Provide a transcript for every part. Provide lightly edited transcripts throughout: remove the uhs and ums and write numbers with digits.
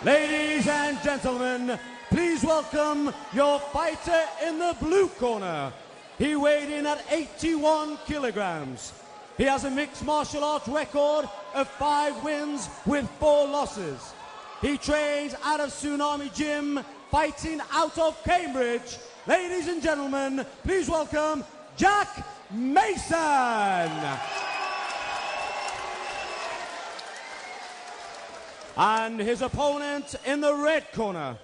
Ladies and gentlemen, please welcome your fighter in the blue corner. He weighed in at 81 kilograms. He has a mixed martial arts record of 5 wins with 4 losses. He trains out of Tsunami Gym, fighting out of Cambridge. Ladies and gentlemen, please welcome Jack Mason. And his opponent in the red corner,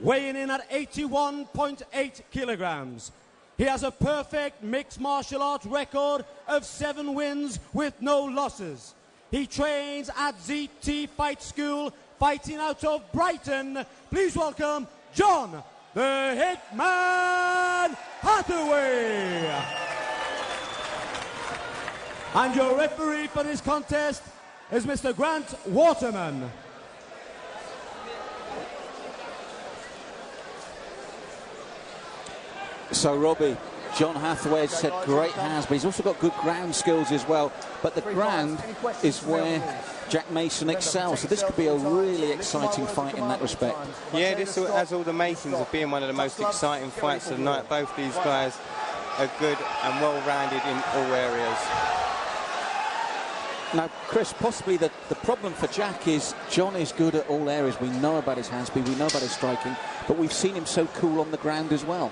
weighing in at 81.8 kilograms. He has a perfect mixed martial arts record of 7 wins with no losses. He trains at ZT Fight School, fighting out of Brighton. Please welcome John the Hitman Hathtwo8. And your referee for this contest is Mr. Grant Waterman. So, Robbie, John Hathtwo8 has said great hands, but he's also got good ground skills as well. But the ground is where Jack Mason excels, so this could be a really exciting fight in that respect. Yeah, this has all the makings of being one of the most exciting fights of the night. Both these guys are good and well-rounded in all areas. Now, Chris, possibly the problem for Jack is John is good at all areas. We know about his hand speed, we know about his striking, but we've seen him so cool on the ground as well.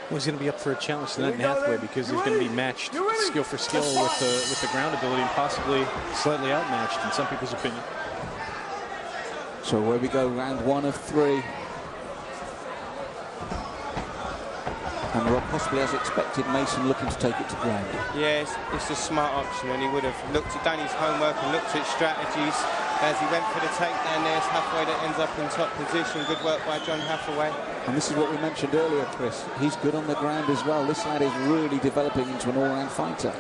Well, he's going to be up for a challenge tonight in Hathtwo8 because he's going to be matched skill for skill with the ground ability and possibly slightly outmatched in some people's opinion. So where we go, round 1 of 3. And Rob, possibly as expected, Mason looking to take it to ground. Yes, it's a smart option, and he would have done his homework and looked at strategies as he went for the takedown there. It's Hathtwo8 that ends up in top position. Good work by John Hathtwo8. And this is what we mentioned earlier, Chris. He's good on the ground as well. This lad is really developing into an all-round fighter.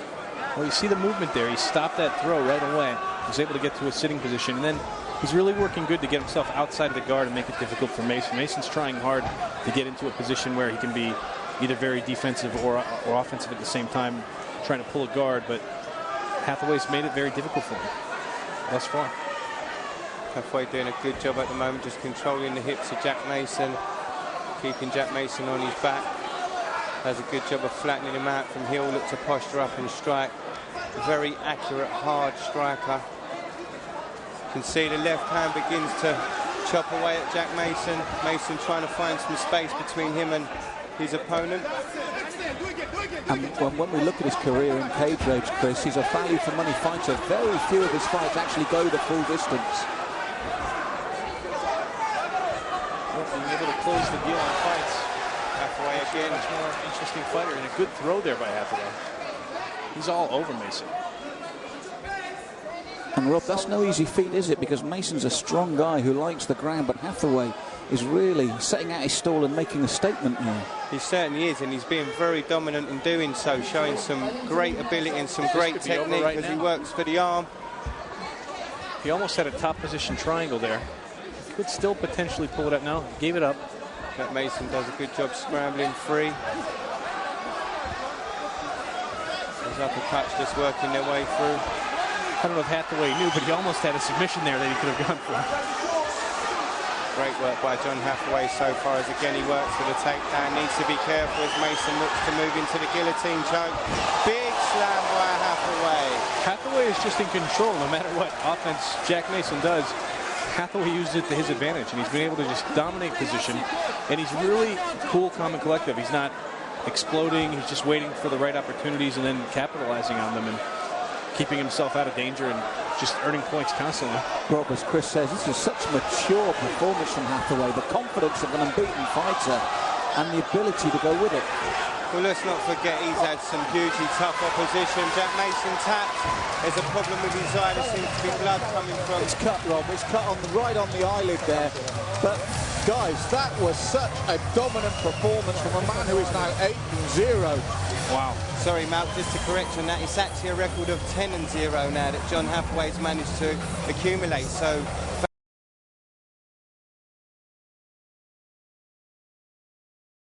Well, you see the movement there. He stopped that throw right away. He was able to get to a sitting position, and then he's really working good to get himself outside of the guard and make it difficult for Mason. Mason's trying hard to get into a position where he can be either very defensive or offensive at the same time, trying to pull a guard, but Hathtwo8's made it very difficult for him thus far. Hathtwo8 doing a good job at the moment, just controlling the hips of Jack Mason, keeping Jack Mason on his back. Does a good job of flattening him out from heel, look to posture up and strike. Very accurate, hard striker. You can see the left hand begins to chop away at Jack Mason. Mason trying to find some space between him and his opponent. And when we look at his career in cage rage, Chris, he's a value for money fighter. Very few of his fights actually go the full distance. Well, being able to close the deal on fights. Hathtwo8 again. Much more interesting fighter, and a good throw there by Hathtwo8. He's all over Mason. And Rob, that's no easy feat, is it? Because Mason's a strong guy who likes the ground, but Hathtwo8 is really setting out his stall and making a statement here. He certainly is, and he's being very dominant in doing so, showing some great ability and some great technique as he works for the arm. He almost had a top position triangle there. Could still potentially pull it up now. Gave it up. Jack Mason does a good job scrambling free. His uppercuts just working their way through. I don't know if Hathtwo8 knew, but he almost had a submission there that he could have gone for. Great work by John Hathtwo8 so far, as again he works for the takedown. Needs to be careful as Mason looks to move into the guillotine choke. Big slam by Hathtwo8. Hathtwo8 is just in control no matter what offense Jack Mason does. Hathtwo8 uses it to his advantage, and he's been able to just dominate position. And he's really cool, calm, and collective. He's not exploding. He's just waiting for the right opportunities and then capitalizing on them and keeping himself out of danger and just earning points constantly. Rob, as Chris says, this is such mature performance from Hathtwo8, the confidence of an unbeaten fighter and the ability to go with it. Well, let's not forget he's had some hugely tough opposition. Jack Mason tapped. There's a problem with his eye. There seems to be blood coming from. It's cut, Rob. It's cut right on the eyelid there. But guys, that was such a dominant performance from a man who is now 8-0. Wow. Sorry, Mal, just to correct on that, it's actually a record of 10-0 now that John Hathtwo8's managed to accumulate. So